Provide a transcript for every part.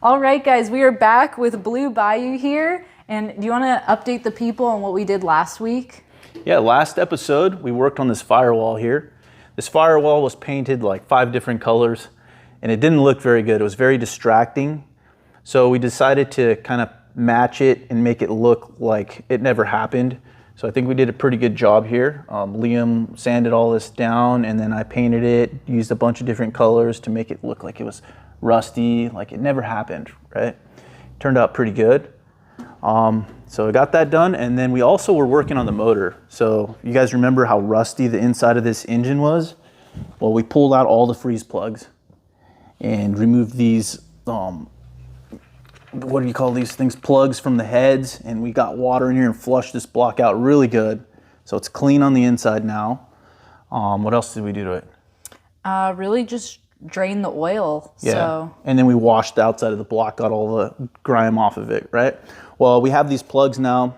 All right, guys, we are back with Blue Bayou here. And do you want to update the people on what we did last week? Yeah, last episode, we worked on this firewall here. This firewall was painted like 5 different colors, and it didn't look very good. It was very distracting. So we decided to kind of match it and make it look like it never happened. So I think we did a pretty good job here. Liam sanded all this down, and then I painted it, used a bunch of different colors to make it look like it was rusty, like it never happened, right? Turned out pretty good. So I got that done, and then we also were working on the motor. So you guys remember how rusty the inside of this engine was? Well, we pulled out all the freeze plugs and removed these, what do you call these things? Plugs from the heads, and we got water in here and flushed this block out really good. So it's clean on the inside now. What else did we do to it? Really just drain the oil. Yeah, so. And then we washed the outside of the block, got all the grime off of it, right? Well, we have these plugs now,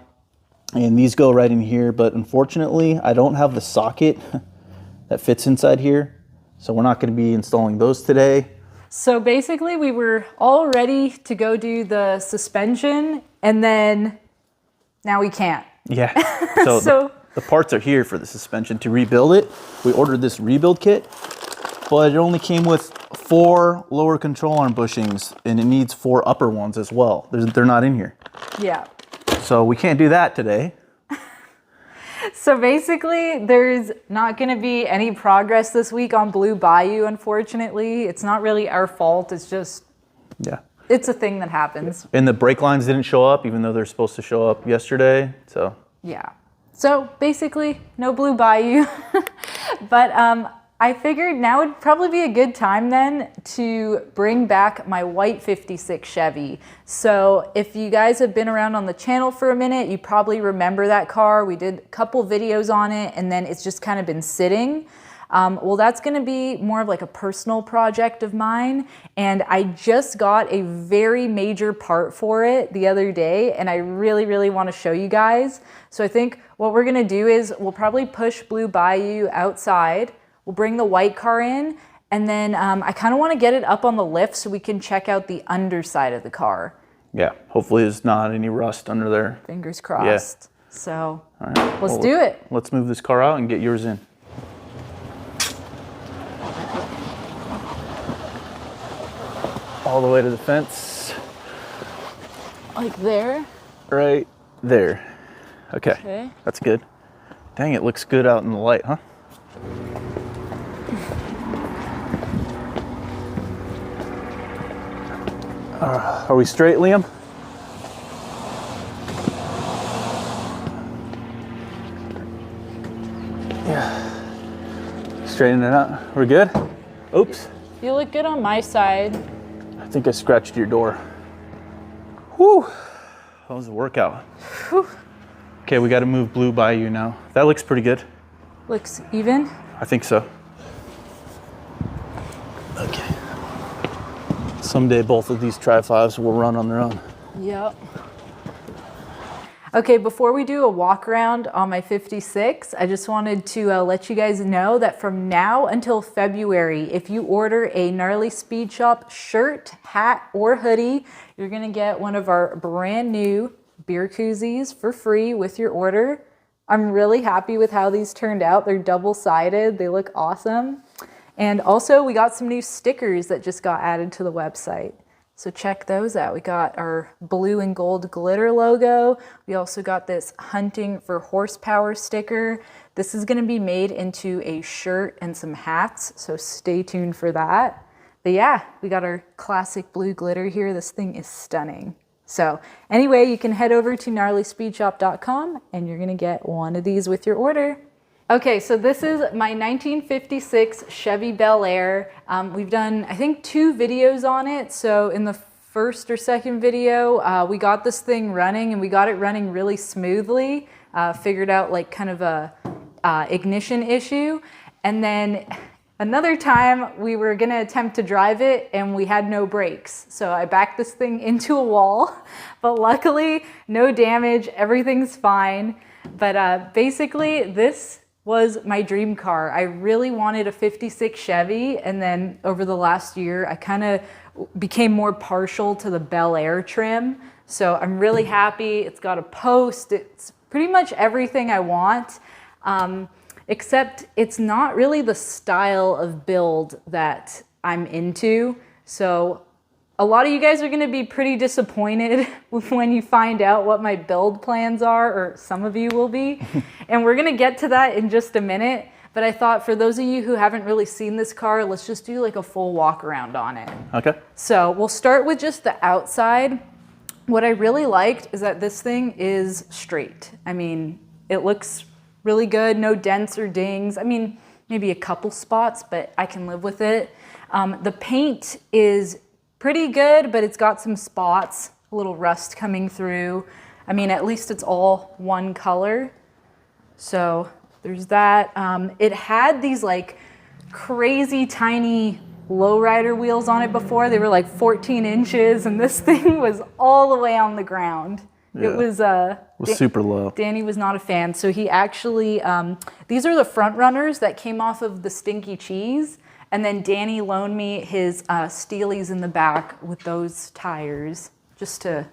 and these go right in here, but unfortunately, I don't have the socket that fits inside here, so we're not going to be installing those today. So basically, we were all ready to go do the suspension, and then now we can't. Yeah, so the parts are here for the suspension. To rebuild it, we ordered this rebuild kit, but it only came with 4 lower control arm bushings, and it needs 4 upper ones as well. They're not in here. Yeah. So we can't do that today. So basically, there's not going to be any progress this week on Blue Bayou, unfortunately. It's not really our fault. It's just, it's a thing that happens. And the brake lines didn't show up, even though they're supposed to show up yesterday. So yeah. So basically, no Blue Bayou. But I figured now would probably be a good time then to bring back my white 56 Chevy. So if you guys have been around on the channel for a minute, you probably remember that car. We did a couple videos on it, and then it's just kind of been sitting. Well, that's gonna be more of like a personal project of mine, and I just got a very major part for it the other day, and I really wanna show you guys. So I think what we're gonna do is we'll probably push Blue Bayou outside. We'll bring the white car in, and then I kind of want to get it up on the lift so we can check out the underside of the car. Yeah, hopefully there's not any rust under there. Fingers crossed. Yeah. So all right, let's do it. Let's move this car out and get yours in. All the way to the fence. Like there? Right there. Okay. That's good. Dang, it looks good out in the light, huh? Are we straight, Liam? Yeah. Straighten it out. We're good? Oops. You look good on my side. I think I scratched your door. Whew. That was a workout. Whew. Okay, we got to move Blue Bayou now. That looks pretty good. Looks even? I think so. Okay. Someday both of these Tri-5s will run on their own. Yep. Okay, before we do a walk around on my 56, I just wanted to let you guys know that from now until February, if you order a Gnarly Speed Shop shirt, hat, or hoodie, you're gonna get one of our brand new beer koozies for free with your order. I'm really happy with how these turned out. They're double-sided, they look awesome. And also we got some new stickers that just got added to the website. So check those out. We got our blue and gold glitter logo. We also got this hunting for horsepower sticker. This is gonna be made into a shirt and some hats, so stay tuned for that. But yeah, we got our classic blue glitter here. This thing is stunning. So anyway, you can head over to gnarlyspeedshop.com and you're gonna get one of these with your order. Okay, so this is my 1956 Chevy BelAir. We've done, I think, 2 videos on it. So in the first or second video, we got this thing running, and we got it running really smoothly. Figured out like kind of a ignition issue. And then another time we were gonna attempt to drive it and we had no brakes. So I backed this thing into a wall, but luckily no damage, everything's fine. But basically this was my dream car. I really wanted a 56 Chevy, and then over the last year, I kind of became more partial to the BelAir trim. So I'm really happy. It's got a post. It's pretty much everything I want, except it's not really the style of build that I'm into. So a lot of you guys are going to be pretty disappointed when you find out what my build plans are, or some of you will be. And we're going to get to that in just a minute. But I thought for those of you who haven't really seen this car, let's just do like a full walk around on it. Okay. So we'll start with just the outside. What I really liked is that this thing is straight. I mean, it looks really good, no dents or dings. I mean, maybe a couple spots, but I can live with it. The paint is pretty good, but it's got some spots, a little rust coming through. I mean, at least it's all one color. So there's that. It had these like crazy tiny lowrider wheels on it before. They were like 14 inches, and this thing was all the way on the ground. Yeah. It was super low. Danny was not a fan. So he actually, these are the front runners that came off of the Stinky Cheese. And then Danny loaned me his Steelies in the back with those tires, just to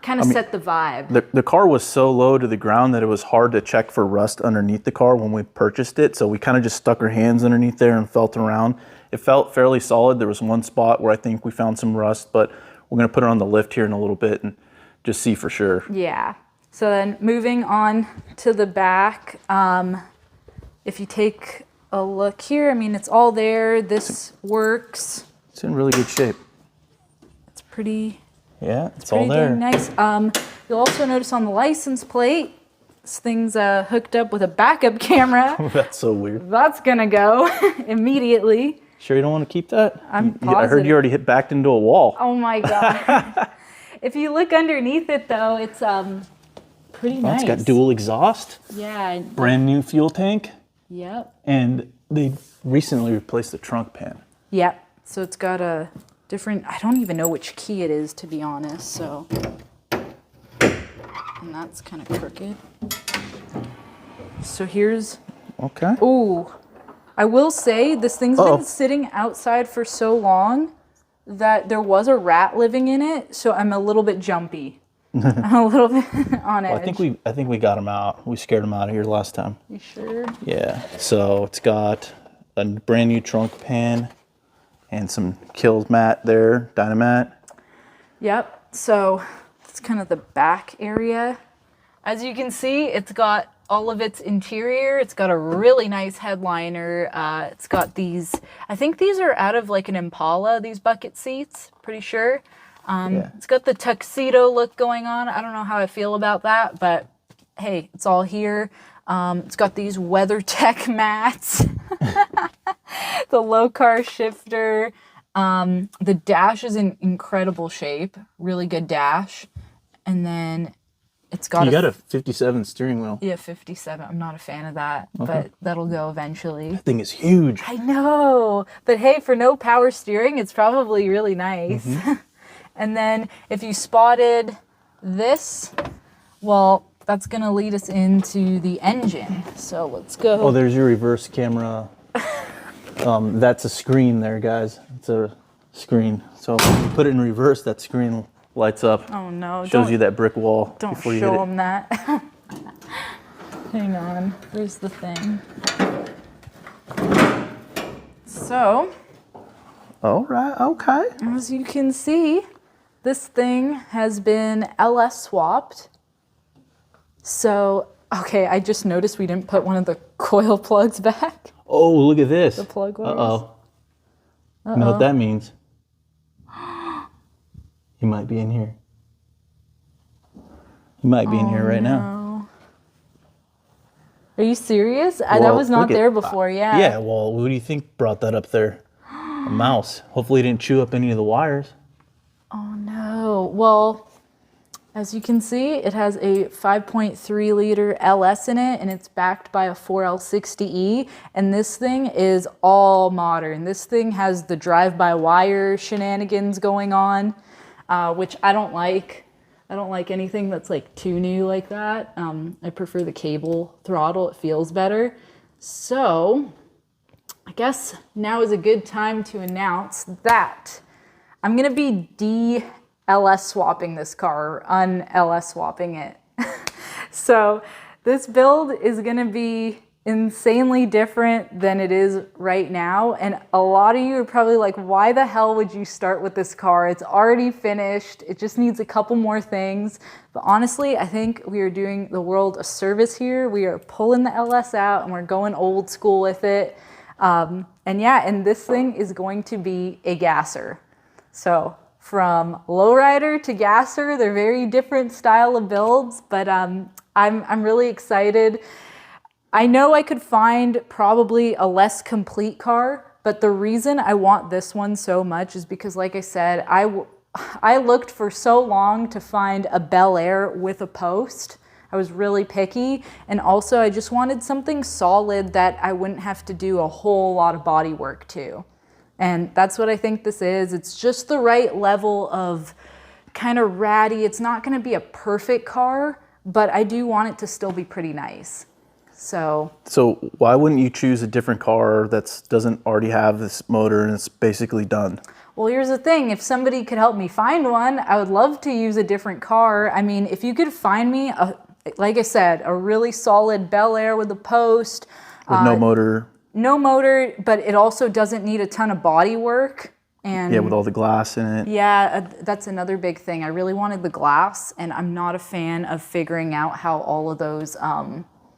kind of set the vibe. The car was so low to the ground that it was hard to check for rust underneath the car when we purchased it. So we kind of just stuck our hands underneath there and felt around. It felt fairly solid. There was one spot where I think we found some rust, but we're going to put it on the lift here in a little bit and just see for sure. Yeah. So then moving on to the back, if you take a look here, I mean, it's all there. This works. It's in really good shape. It's pretty. Yeah, it's all there. Nice. You'll also notice on the license plate, this thing's hooked up with a backup camera. That's so weird. That's gonna go immediately. Sure you don't want to keep that? I'm positive. I heard you already backed into a wall. Oh my God. If you look underneath it though, it's pretty nice. It's got dual exhaust. Yeah. Brand new fuel tank. Yep. And they recently replaced the trunk pan. Yep. So it's got a different, I don't even know which key it is, to be honest. So, and that's kind of crooked. So here's. Okay. Ooh. I will say this thing's been sitting outside for so long that there was a rat living in it. So I'm a little bit jumpy. I'm a little bit on edge. Well, I think we got him out. We scared him out of here last time. You sure? Yeah. So it's got a brand new trunk pan and some Kills mat there, Dynamat. Yep. So it's kind of the back area. As you can see, it's got all of its interior. It's got a really nice headliner. It's got these, I think these are out of like an Impala, these bucket seats, pretty sure. It's got the tuxedo look going on. I don't know how I feel about that, but hey, it's all here. It's got these WeatherTech mats, the low car shifter. The dash is in incredible shape, really good dash. And then it's got you got a 57 steering wheel. Yeah, 57. I'm not a fan of that, but that'll go eventually. That thing is huge. I know, but hey, for no power steering, it's probably really nice. Mm-hmm. And then if you spotted this, well, that's going to lead us into the engine. So let's go. Oh, there's your reverse camera. That's a screen there, guys. It's a screen. So if you put it in reverse, that screen lights up. Oh, no. Shows you that brick wall before you hit it. Don't show them that. Hang on. Where's the thing? So. All right. Okay. As you can see, this thing has been LS swapped. So, okay, I just noticed we didn't put one of the coil plugs back. Oh, look at this. The plug wires. Uh-oh. You know what that means? He might be in here. He might be in here right now. Are you serious? That was not there before, yeah. Yeah, well, who do you think brought that up there? A mouse. Hopefully it didn't chew up any of the wires. Oh no. Well, as you can see, it has a 5.3 liter LS in it, and it's backed by a 4L60E, and this thing is all modern. This thing has the drive-by-wire shenanigans going on, which I don't like. I don't like anything that's like too new like that. I prefer the cable throttle. It feels better. So I guess now is a good time to announce that I'm gonna be de-LS swapping this car, or un-LS swapping it. So this build is gonna be insanely different than it is right now. And a lot of you are probably like, why the hell would you start with this car? It's already finished. It just needs a couple more things. But honestly, I think we are doing the world a service here. We are pulling the LS out and we're going old school with it. And yeah, and this thing is going to be a gasser. So from lowrider to gasser, they're very different style of builds, but I'm really excited. I know I could find probably a less complete car, but the reason I want this one so much is because, like I said, I looked for so long to find a BelAir with a post. I was really picky, and also I just wanted something solid that I wouldn't have to do a whole lot of body work to. And that's what I think this is. It's just the right level of kind of ratty. It's not going to be a perfect car, but I do want it to still be pretty nice. So why wouldn't you choose a different car that doesn't already have this motor and it's basically done? Well, here's the thing. If somebody could help me find one, I would love to use a different car. I mean, if you could find me, like I said, a really solid BelAir with a post. With no motor. No motor, but it also doesn't need a ton of body work. And yeah, with all the glass in it. Yeah, that's another big thing. I really wanted the glass, and I'm not a fan of figuring out how all of those...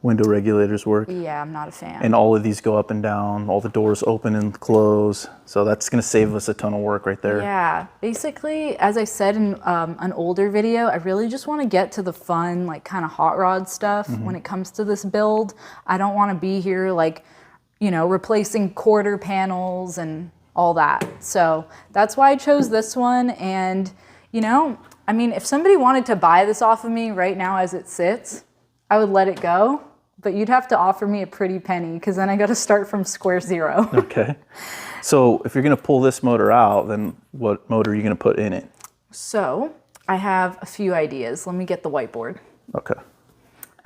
window regulators work. Yeah, I'm not a fan. And all of these go up and down, all the doors open and close. So that's gonna save us a ton of work right there. Yeah, basically, as I said in an older video, I really just wanna get to the fun, like kind of hot rod stuff when it comes to this build. I don't wanna be here like, you know, replacing quarter panels and all that. So that's why I chose this one. And, you know, I mean, if somebody wanted to buy this off of me right now as it sits, I would let it go. But you'd have to offer me a pretty penny because then I got to start from square zero. Okay. So if you're going to pull this motor out, then what motor are you going to put in it? So I have a few ideas. Let me get the whiteboard. Okay.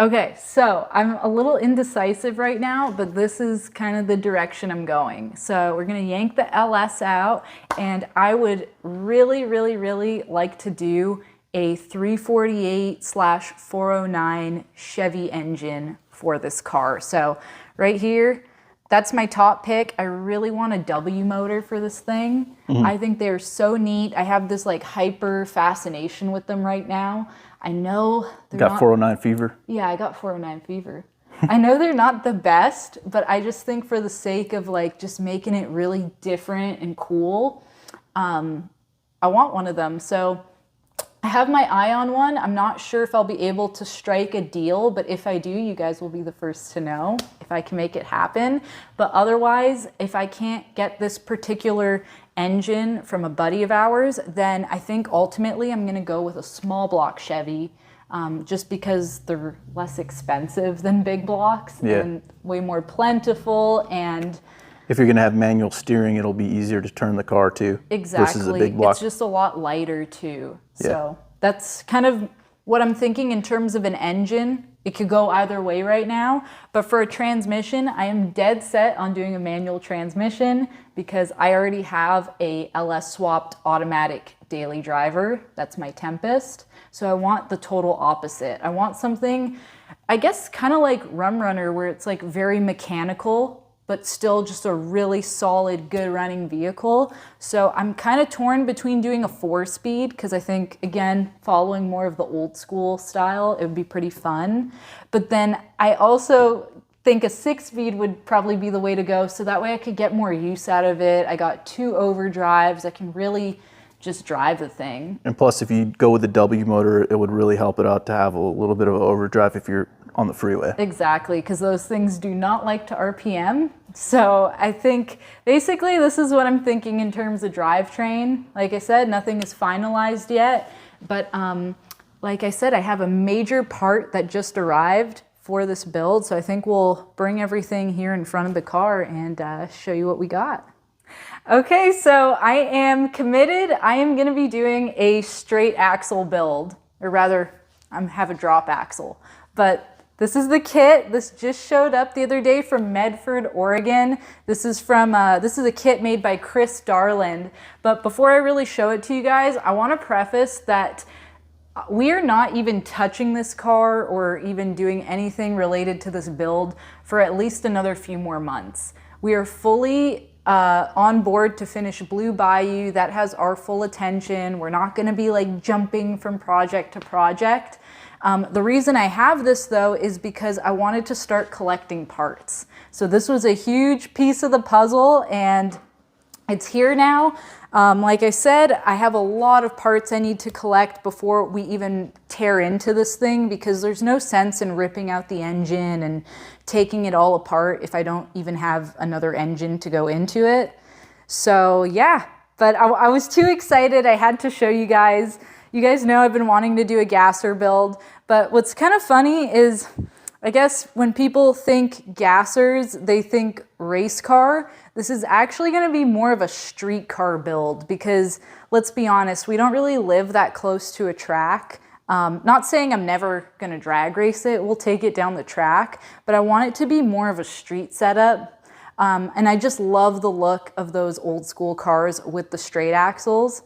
Okay, so I'm a little indecisive right now, but this is kind of the direction I'm going. So we're going to yank the LS out, and I would really, really, really like to do a 348/409 Chevy engine for this car. So right here, that's my top pick. I really want a W motor for this thing. I think they're so neat. I have this like hyper fascination with them right now. I know they're Got 409 fever? Yeah, I got 409 fever. I know they're not the best, but I just think for the sake of like just making it really different and cool, I want one of them. So I have my eye on one. I'm not sure if I'll be able to strike a deal, but if I do, you guys will be the first to know if I can make it happen. But otherwise, if I can't get this particular engine from a buddy of ours, then I think ultimately I'm gonna go with a small block Chevy, just because they're less expensive than big blocks and way more plentiful. And if you're gonna have manual steering, it'll be easier to turn the car too. Exactly. Versus a big block. It's just a lot lighter too. So that's kind of what I'm thinking in terms of an engine. It could go either way right now, but for a transmission, I am dead set on doing a manual transmission because I already have a LS swapped automatic daily driver. That's my Tempest. So I want the total opposite. I want something, I guess, kind of like Rum Runner, where it's like very mechanical, but still just a really solid, good running vehicle. So I'm kind of torn between doing a 4-speed, because I think, again, following more of the old school style, it would be pretty fun. But then I also think a 6-speed would probably be the way to go, so that way I could get more use out of it. I got 2 overdrives. I can really just drive the thing. And plus, if you go with the W motor, it would really help it out to have a little bit of an overdrive if you're on the freeway. Exactly, because those things do not like to RPM. So I think basically this is what I'm thinking in terms of drivetrain. Like I said, nothing is finalized yet, but like I said, I have a major part that just arrived for this build. So I think we'll bring everything here in front of the car and show you what we got. Okay, so I am committed. I am gonna be doing a straight axle build. or rather, I have a drop axle. But this is the kit. This just showed up the other day from Medford, Oregon. This is a kit made by Chris Darland. But before I really show it to you guys, I want to preface that we are not even touching this car or even doing anything related to this build for at least another few more months. We are fully on board to finish Blue Bayou. That has our full attention. We're not going to be like jumping from project to project. The reason I have this though is because I wanted to start collecting parts. So this was a huge piece of the puzzle and it's here now. Like I said, I have a lot of parts I need to collect before we even tear into this thing because there's no sense in ripping out the engine and taking it all apart if I don't even have another engine to go into it. So yeah, but I was too excited. I had to show you guys. You guys know I've been wanting to do a gasser build, but what's kind of funny is I guess when people think gassers, they think race car. This is actually going to be more of a street car build because let's be honest, we don't really live that close to a track. Not saying I'm never going to drag race it. We'll take it down the track, but I want it to be more of a street setup. And I just love the look of those old school cars with the straight axles.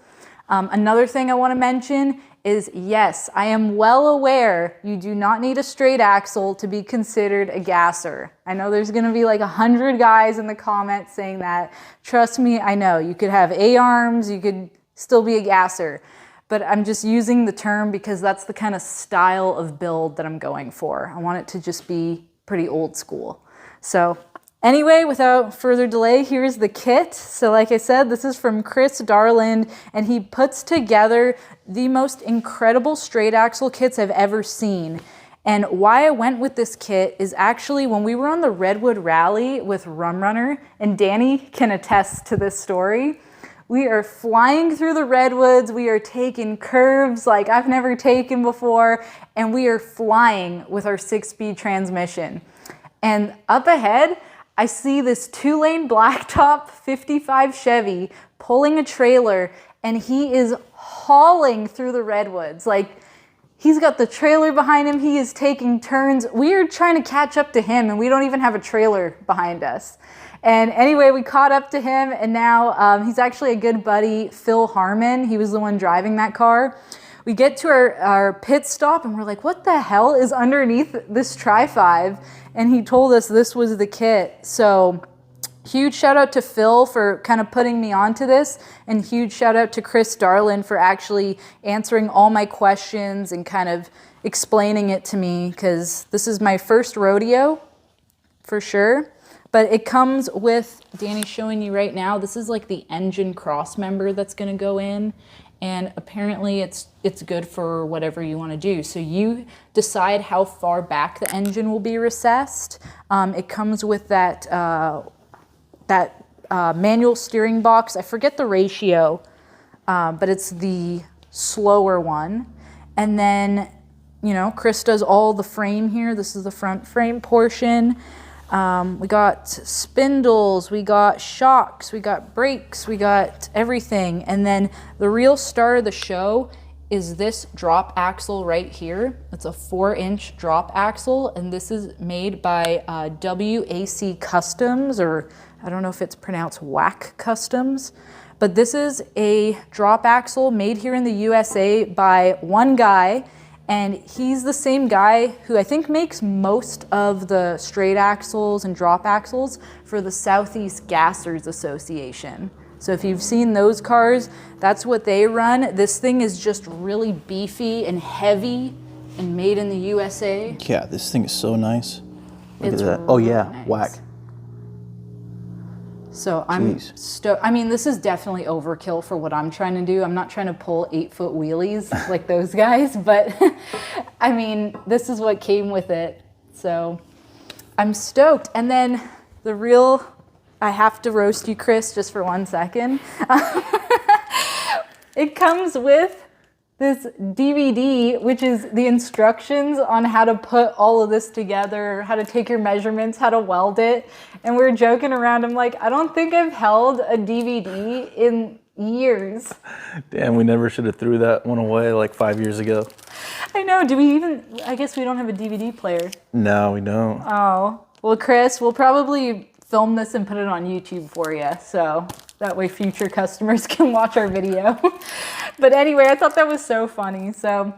Another thing I want to mention is yes, I am well aware you do not need a straight axle to be considered a gasser. I know there's going to be like 100 guys in the comments saying that. Trust me, I know. You could have A-arms, you could still be a gasser. But I'm just using the term because that's the kind of style of build that I'm going for. I want it to just be pretty old school. So anyway, without further delay, here's the kit. So like I said, this is from Chris Darland, and he puts together the most incredible straight axle kits I've ever seen. And why I went with this kit is actually when we were on the Redwood Rally with Rum Runner, and Danny can attest to this story. We are flying through the redwoods, we are taking curves like I've never taken before, and we are flying with our 6-speed transmission. And up ahead, I see this 2-lane blacktop 55 Chevy pulling a trailer, and he is hauling through the redwoods. Like, he's got the trailer behind him, he is taking turns. We are trying to catch up to him, and we don't even have a trailer behind us. And anyway, we caught up to him, and now he's actually a good buddy, Phil Harmon. He was the one driving that car. We get to our pit stop, and we're like, what the hell is underneath this Tri-5? And he told us this was the kit. So huge shout out to Phil for kind of putting me onto this, and huge shout out to Chris Darland for actually answering all my questions and kind of explaining it to me, because this is my first rodeo for sure. But it comes with, Danny's showing you right now, this is like the engine cross member that's gonna go in. And apparently it's good for whatever you want to do. So you decide how far back the engine will be recessed. It comes with that manual steering box. I forget the ratio, but it's the slower one. And then, you know, Chris does all the frame here. This is the front frame portion. We got spindles, we got shocks, we got brakes, we got everything. And then the real star of the show is this drop axle right here. It's a 4-inch drop axle, and this is made by WAC Customs, or I don't know if it's pronounced WAC Customs. But this is a drop axle made here in the USA by one guy. And he's the same guy who I think makes most of the straight axles and drop axles for the Southeast Gassers Association. So if you've seen those cars, that's what they run. This thing is just really beefy and heavy and made in the USA. Yeah, this thing is so nice. Look It's at that. Oh yeah, nice. whack. So I'm stoked. I mean, this is definitely overkill for what I'm trying to do. I'm not trying to pull 8-foot wheelies like those guys, but I mean, this is what came with it. So I'm stoked. And then the real, I have to roast you, Chris, just for 1 second. It comes with this DVD, which is the instructions on how to put all of this together, how to take your measurements, how to weld it. And we were joking around. I'm like, I don't think I've held a DVD in years. Damn, we never should have threw that one away like 5 years ago. I know. Do we even, I guess we don't have a DVD player. No, we don't. Oh, well, Chris, we'll probably film this and put it on YouTube for you. So that way future customers can watch our video. But anyway, I thought that was so funny. So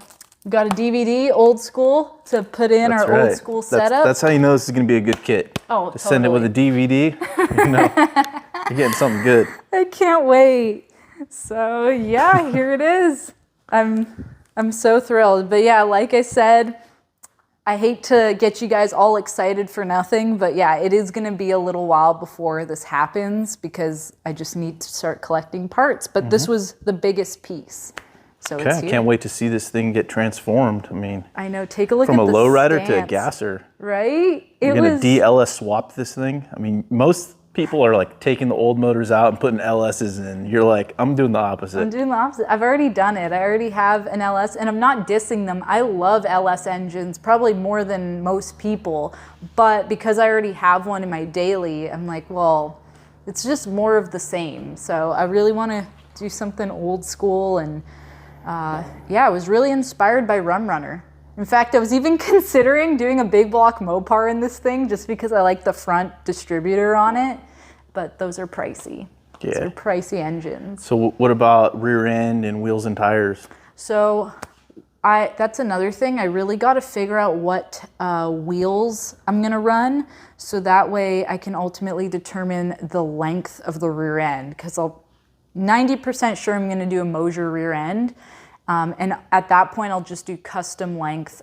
we got a DVD, old school, to put in That's our right. old school setup. That's how you know this is going to be a good kit. Oh, to send it with a DVD, you know, you're getting something good. I can't wait. So yeah, here it is. I'm so thrilled. But yeah, like I said, I hate to get you guys all excited for nothing, but yeah, it is going to be a little while before this happens because I just need to start collecting parts. But this was the biggest piece. So Okay, it's I here. can't wait to see this thing get transformed. I mean, I know. Take a look from at a the lowrider to a stance, gasser. right? You're going to DLS swap this thing? I mean, most people are like taking the old motors out and putting LSs in. You're like, I'm doing the opposite. I'm doing the opposite. I've already done it. I already have an LS, and I'm not dissing them. I love LS engines, probably more than most people. But because I already have one in my daily, I'm like, well, it's just more of the same. So I really want to do something old school. And yeah, I was really inspired by Rum Runner. In fact, I was even considering doing a big block Mopar in this thing just because I like the front distributor on it, but those are pricey. Yeah. Those are pricey engines. So what about rear end and wheels and tires? So that's another thing. I really got to figure out what wheels I'm going to run so that way I can ultimately determine the length of the rear end because I'm 90% sure I'm going to do a Mosier rear end. And at that point, I'll just do custom length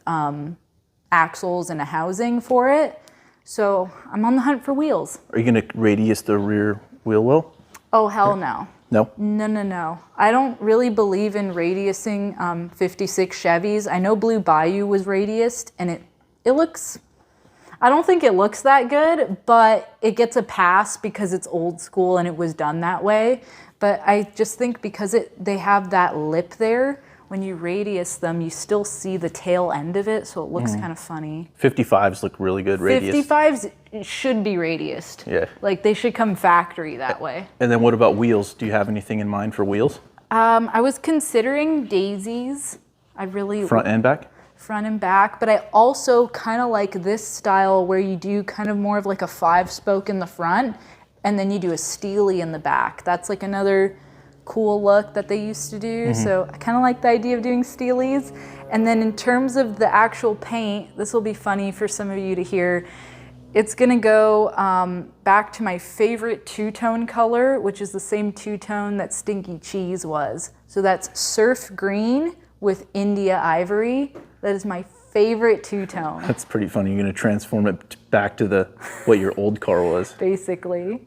axles and a housing for it. So I'm on the hunt for wheels. Are you going to radius the rear wheel well? Oh, hell no. No? No. I don't really believe in radiusing 56 Chevys. I know Blue Bayou was radiused, and it looks, I don't think it looks that good, but it gets a pass because it's old school and it was done that way. But I just think because they have that lip there, when you radius them, you still see the tail end of it, so it looks kind of funny. 55s look really good radius. 55s should be radiused. Yeah. Like they should come factory that way. And then what about wheels? Do you have anything in mind for wheels? I was considering daisies. I really Front and back? Front and back, but I also kind of like this style where you do kind of more of like a 5-spoke in the front and then you do a steely in the back. That's like another cool look that they used to do. So I kind of like the idea of doing steelies. And then in terms of the actual paint, this will be funny for some of you to hear. It's gonna go back to my favorite two-tone color, which is the same two-tone that Stinky Cheese was. So that's surf green with India ivory. That is my favorite two-tone. That's pretty funny. You're going to transform it back to what your old car was. Basically.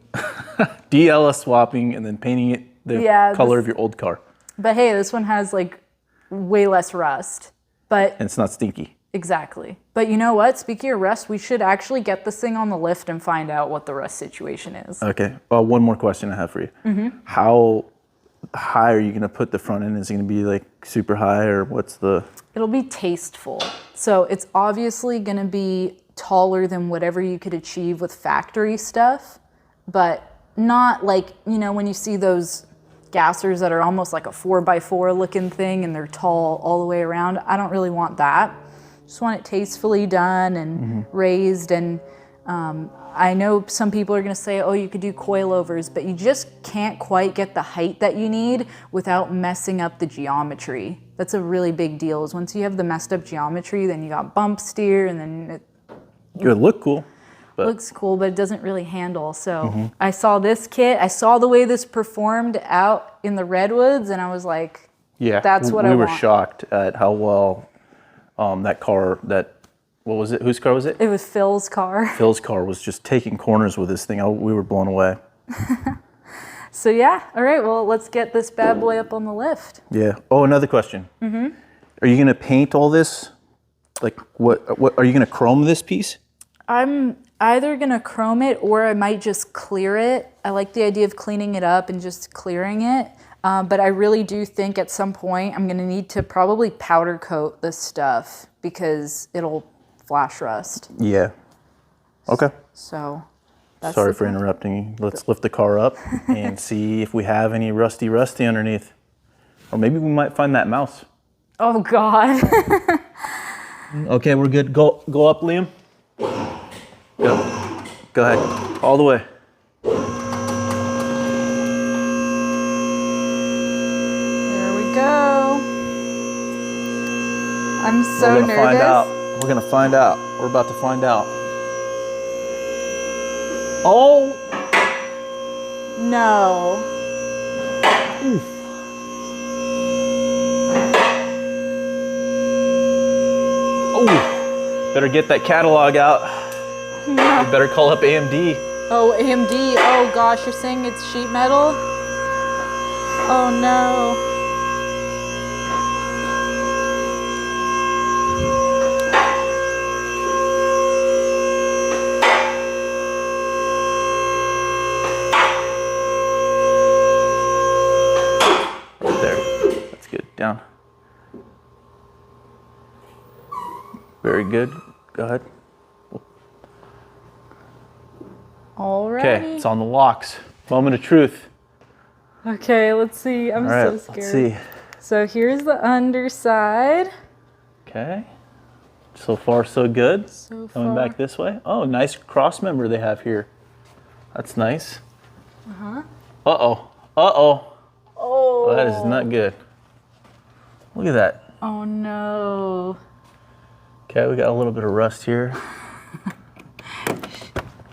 DLS swapping and then painting it the color of your old car. But hey, this one has like way less rust. But And it's not stinky. exactly. But you know what? Speaking of rust, we should actually get this thing on the lift and find out what the rust situation is. Okay. One more question I have for you. How high are you going to put the front end? Is it going to be like super high or what's the... It'll be tasteful. So it's obviously going to be taller than whatever you could achieve with factory stuff, but not like, you know, when you see those gassers that are almost like a 4x4 looking thing and they're tall all the way around. I don't really want that. Just want it tastefully done and raised. And I know some people are going to say, oh, you could do coilovers, but you just can't quite get the height that you need without messing up the geometry. That's a really big deal, is once you have the messed up geometry, then you got bump steer, and then it would look cool. But looks cool, but it doesn't really handle. So I saw this kit, I saw the way this performed out in the Redwoods, and I was like, yeah, that's what I want. We were shocked at how well that car, what was it? Whose car was it? It was Phil's car. Phil's car was just taking corners with this thing. We were blown away. So yeah, all right, well, let's get this bad boy up on the lift. Yeah. Oh, another question. Are you going to paint all this? Like, what are you going to chrome this piece? I'm either going to chrome it or I might just clear it. I like the idea of cleaning it up and just clearing it. But I really do think at some point I'm going to need to probably powder coat this stuff because it'll flash rust. Yeah. Okay. So that's Sorry for interrupting you. Let's lift the car up and see if we have any rusty underneath. Or maybe we might find that mouse. Oh God. Okay, we're good. Go up, Liam. Go ahead. All the way. There we go. I'm so nervous. Find out. We're gonna find out. We're about to find out. Oh! No. Oof. Oh! Better get that catalog out. No. You better call up AMD. Oh, AMD. Oh gosh, you're saying it's sheet metal? Oh no. Down. Very good. Go ahead. All right. Okay, it's on the locks. Moment of truth. Okay, let's see. I'm so scared. Let's see. So here's the underside. Okay. So far, so good. So Coming far. back this way. Oh, nice cross member they have here. That's nice. Uh-huh. Uh-oh. Uh-oh. Oh. That is not good. Look at that. Oh no. Okay, we got a little bit of rust here.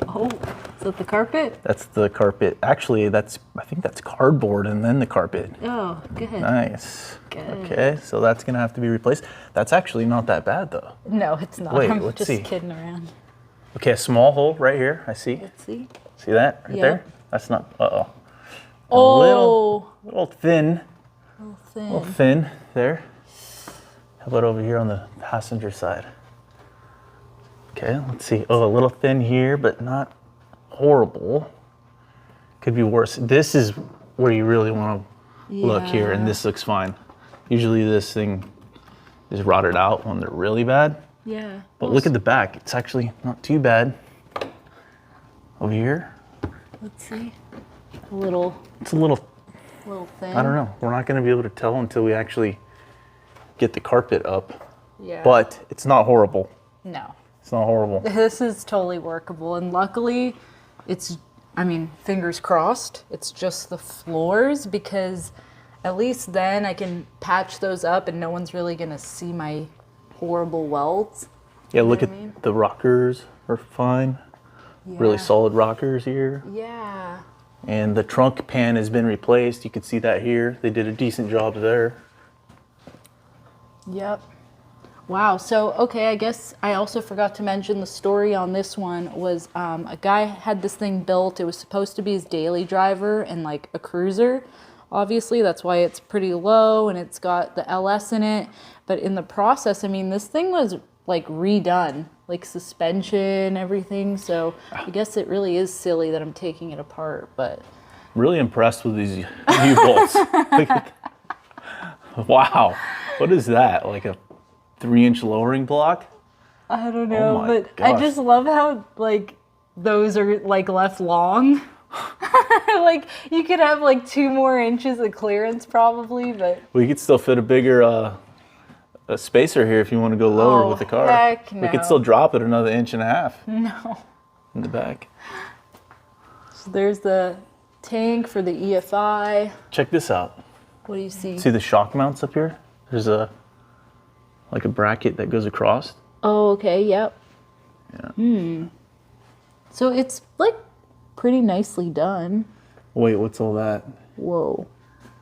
Oh, is that the carpet? That's the carpet. Actually, I think that's cardboard and then the carpet. Oh, good. Nice. Good. Okay, so that's gonna have to be replaced. That's actually not that bad though. No, it's not. Wait, I'm let's just see. kidding around. Okay, a small hole right here, I see. Let's see. See that right Yep. there? That's not, uh-oh. Oh. Little thin. A little thin. A little thin there. How about over here on the passenger side? Okay, let's see. Oh, a little thin here, but not horrible. Could be worse. This is where you really want to look here, and this looks fine. Usually this thing is rotted out when they're really bad. Yeah. But look at the back. It's actually not too bad. Over here. Let's see. A little. It's a little Thin. I don't know. We're not going to be able to tell until we actually get the carpet up. Yeah. But it's not horrible. No. It's not horrible. This is totally workable, and luckily, fingers crossed, it's just the floors, because at least then I can patch those up and no one's really gonna see my horrible welds. Yeah, look at the rockers are fine. Yeah. Really solid rockers here. Yeah. And the trunk pan has been replaced. You can see that here. They did a decent job there. Yep. Wow. So, okay, I guess I also forgot to mention the story on this one was a guy had this thing built. It was supposed to be his daily driver and like a cruiser. Obviously, that's why it's pretty low and it's got the LS in it. But in the process, this thing was like redone, like suspension, everything. So I guess it really is silly that I'm taking it apart, but. Really impressed with these U-bolts. Wow. What is that? Like a 3-inch lowering block? I don't know, my but gosh. I just love how like those are like left long. Like you could have like 2 more inches of clearance probably, but We could still fit a bigger a spacer here if you want to go lower with the car. Heck We no. could still drop it another 1.5 inches No. in the back. So there's the tank for the EFI. Check this out. What do you see? See the shock mounts up here? There's a bracket that goes across. Oh, okay, yep. Yeah. So it's like pretty nicely done. Wait, what's all that? Whoa.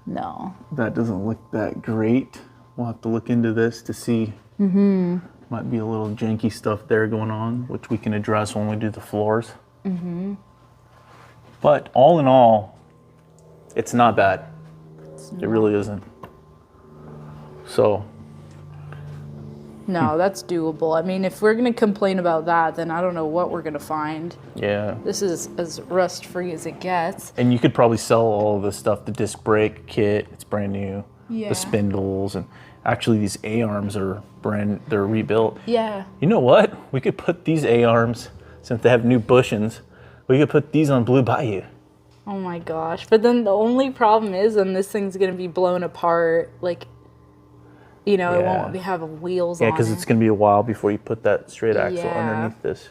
No. That doesn't look that great. We'll have to look into this to see. Might be a little janky stuff there going on, which we can address when we do the floors. But all in all, it's not bad. It really isn't. So, No, that's doable. If we're gonna complain about that, then I don't know what we're gonna find. yeah. This is as rust-free as it gets. And you could probably sell all of this stuff, the disc brake kit, it's brand new. Yeah. The spindles, and actually these A-arms are they're rebuilt. Yeah. You know what? We could put these A-arms, since they have new bushings, we could put these on Blue Bayou. Oh my gosh. But then the only problem is, then this thing's gonna be blown apart. Like, you know, it Yeah. won't have wheels on it. Yeah, because it's going to be a while before you put that straight axle Yeah. underneath this.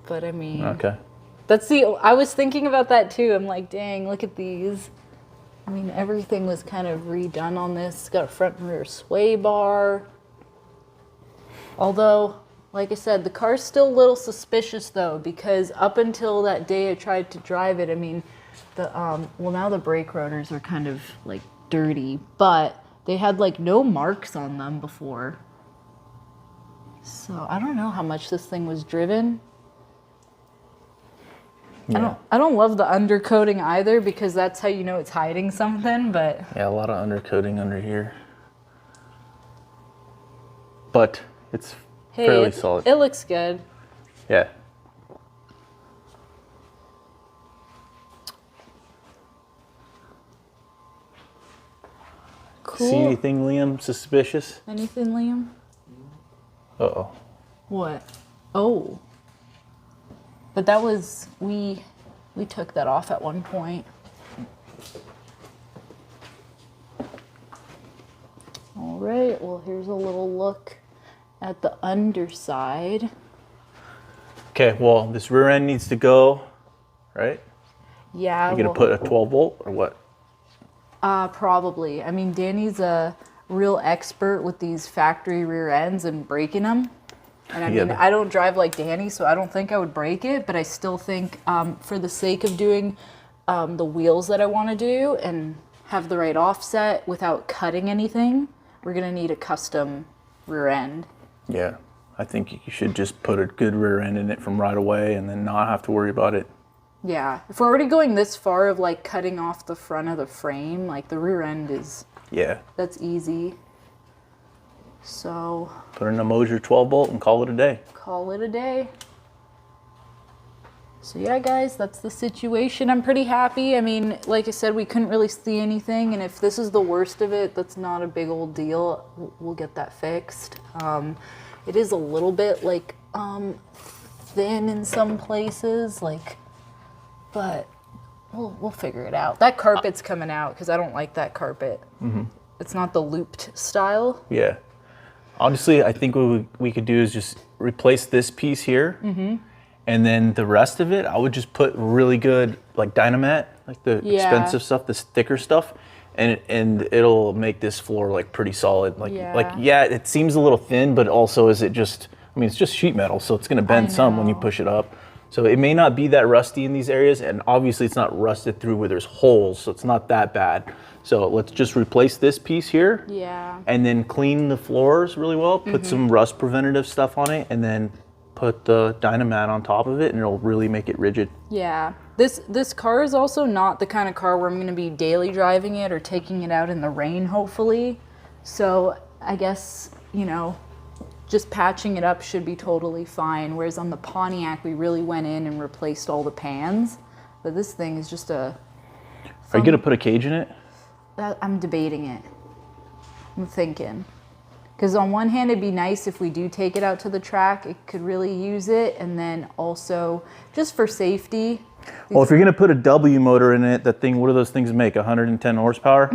But I mean, Okay. I was thinking about that too. I'm like, dang, look at these. I mean, everything was kind of redone on this. It's got a front and rear sway bar. Although, like I said, the car's still a little suspicious though, because up until that day I tried to drive it, I mean, well, now the brake rotors are kind of like dirty, but they had like no marks on them before. So I don't know how much this thing was driven. Yeah. I don't love the undercoating either, because that's how you know it's hiding something, but Yeah, a lot of undercoating under here. But it's fairly solid. It looks good. Yeah. Cool. See anything, Liam, suspicious? Anything, Liam? Uh-oh. What? Oh. But that was, we took that off at one point. All right, well, here's a little look at the underside. Okay, well, this rear end needs to go, right? Yeah. You're going to put a 12 volt or what? Probably. I mean, Danny's a real expert with these factory rear ends and breaking them. And I mean, I don't drive like Danny, so I don't think I would break it, but I still think for the sake of doing the wheels that I want to do and have the right offset without cutting anything, we're going to need a custom rear end. Yeah, I think you should just put a good rear end in it from right away and then not have to worry about it. Yeah, if we're already going this far of like cutting off the front of the frame, like the rear end is, that's easy. So put in a Mosier 12 volt and call it a day. Call it a day. So yeah, guys, that's the situation. I'm pretty happy. I mean, like I said, we couldn't really see anything, and if this is the worst of it, that's not a big old deal. We'll get that fixed. It is a little bit like thin in some places, like, but we'll figure it out. That carpet's coming out because I don't like that carpet. Mm-hmm. It's not the looped style. Yeah. Honestly, I think what we could do is just replace this piece here, and then the rest of it, I would just put really good, like Dynamat, like the expensive stuff, this thicker stuff, and it'll make this floor like pretty solid. Like it seems a little thin, but also is it just? I mean, it's just sheet metal, so it's going to bend some when you push it up. So it may not be that rusty in these areas, and obviously it's not rusted through where there's holes, so it's not that bad. So let's just replace this piece here. Yeah. And then clean the floors really well, put some rust preventative stuff on it, and then put the Dynamat on top of it, and it'll really make it rigid. Yeah. This car is also not the kind of car where I'm going to be daily driving it or taking it out in the rain, hopefully. So I guess, you know, just patching it up should be totally fine. Whereas on the Pontiac, we really went in and replaced all the pans. But this thing is just a... Are you going to put a cage in it? I'm debating it. I'm thinking. Because on one hand, it'd be nice if we do take it out to the track, it could really use it. And then also, just for safety. Well, if you're going to put a W motor in it, that thing, what do those things make, 110 horsepower?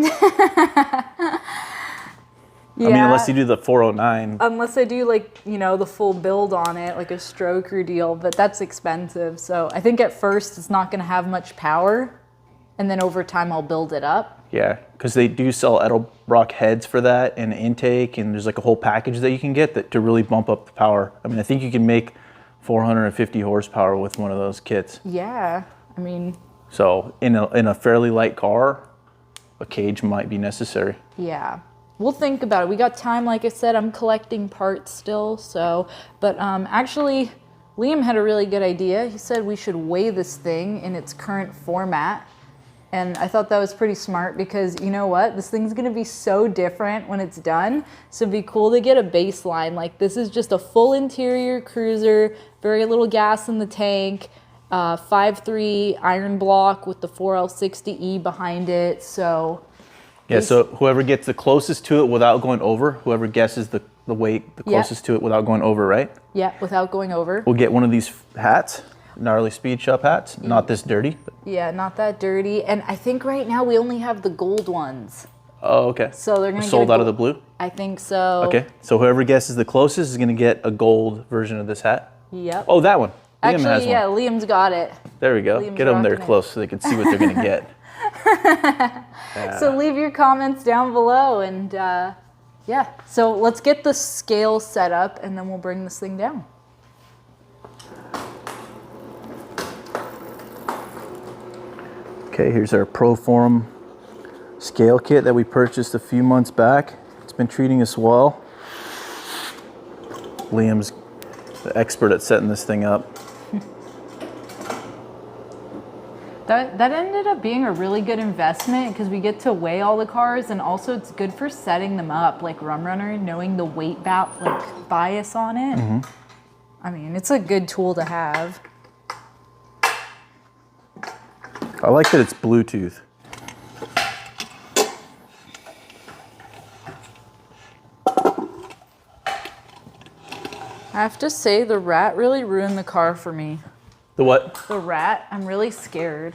Yeah. I mean, unless you do the 409. Unless I do, like, you know, the full build on it, like a stroker deal, but that's expensive. So I think at first it's not going to have much power, and then over time I'll build it up. Yeah, because they do sell Edelbrock heads for that and intake, and there's like a whole package that you can get that to really bump up the power. I mean, I think you can make 450 horsepower with one of those kits. Yeah, I mean... So in a fairly light car, a cage might be necessary. Yeah. We'll think about it. We got time, like I said. I'm collecting parts still, so... But actually, Liam had a really good idea. He said we should weigh this thing in its current format. And I thought that was pretty smart because, you know what? This thing's going to be so different when it's done. So it'd be cool to get a baseline. Like, this is just a full interior cruiser, very little gas in the tank, 5.3 iron block with the 4L60E behind it. So... Yeah, so whoever gets the closest to it without going over, whoever guesses the weight the closest to it without going over, right? Yeah, without going over. We'll get one of these hats, gnarly speed shop hats, not this dirty. Yeah, not that dirty. And I think right now we only have the gold ones. Oh, okay. So they're going to sold out of the blue? I think so. Okay, so whoever guesses the closest is gonna get a gold version of this hat. Yep. Oh, that one. Liam has Actually, yeah, one. Liam's got it. There we go. Liam's Get them there rocking it. close so they can see what they're gonna get. So leave your comments down below, and yeah. So let's get the scale set up, and then we'll bring this thing down. Okay, here's our Proform scale kit that we purchased a few months back. It's been treating us well. Liam's the expert at setting this thing up. That ended up being a really good investment because we get to weigh all the cars, and also it's good for setting them up, like Rum Runner, knowing the weight bias on it. Mm-hmm. I mean, it's a good tool to have. I like that it's Bluetooth. I have to say, the rat really ruined the car for me. The what? The rat, I'm really scared.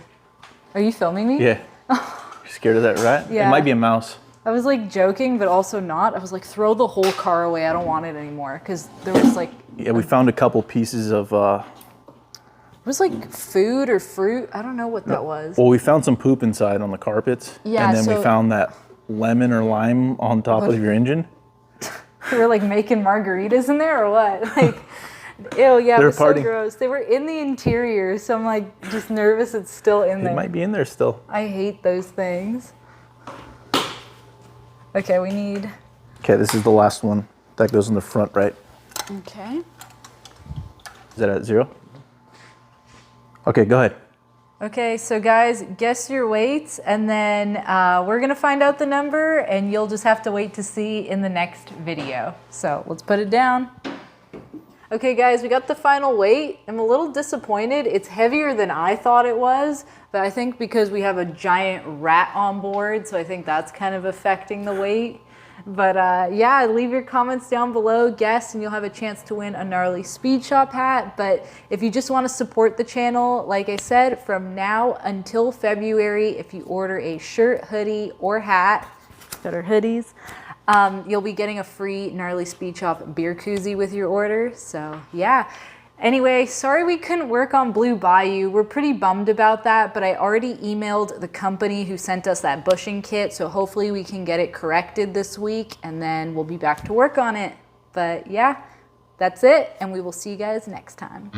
Are you filming me? Yeah. You're scared of that rat? Yeah. It might be a mouse. I was like joking, but also not. I was like, throw the whole car away. I don't want it anymore. Because there was like... Yeah, we found a couple pieces of... It was like food or fruit. I don't know what that was. Well, we found some poop inside on the carpets. Yeah, and then so- we found that lemon or lime on top of your engine. They were like making margaritas in there or what? Like, ew, yeah, it was so partying. gross. They were in the interior, so I'm like just nervous it's still in there. It might be in there still. I hate those things. Okay, we need... Okay, this is the last one. That goes in the front, right? Okay. Is that at 0? Okay, go ahead. Okay, so guys, guess your weights, and then we're gonna find out the number, and you'll just have to wait to see in the next video. So let's put it down. Okay guys, we got the final weight. I'm a little disappointed. It's heavier than I thought it was, but I think because we have a giant rat on board, so I think that's kind of affecting the weight. But yeah, leave your comments down below, guess, and you'll have a chance to win a gnarly Speed Shop hat. But if you just want to support the channel, like I said, from now until February, if you order a shirt, hoodie, or hat, that are hoodies, you'll be getting a free gnarly Speed Shop beer koozie with your order. So yeah. Anyway, sorry we couldn't work on Blue Bayou. We're pretty bummed about that, but I already emailed the company who sent us that bushing kit, so hopefully we can get it corrected this week, and then we'll be back to work on it. But yeah, that's it, and we will see you guys next time.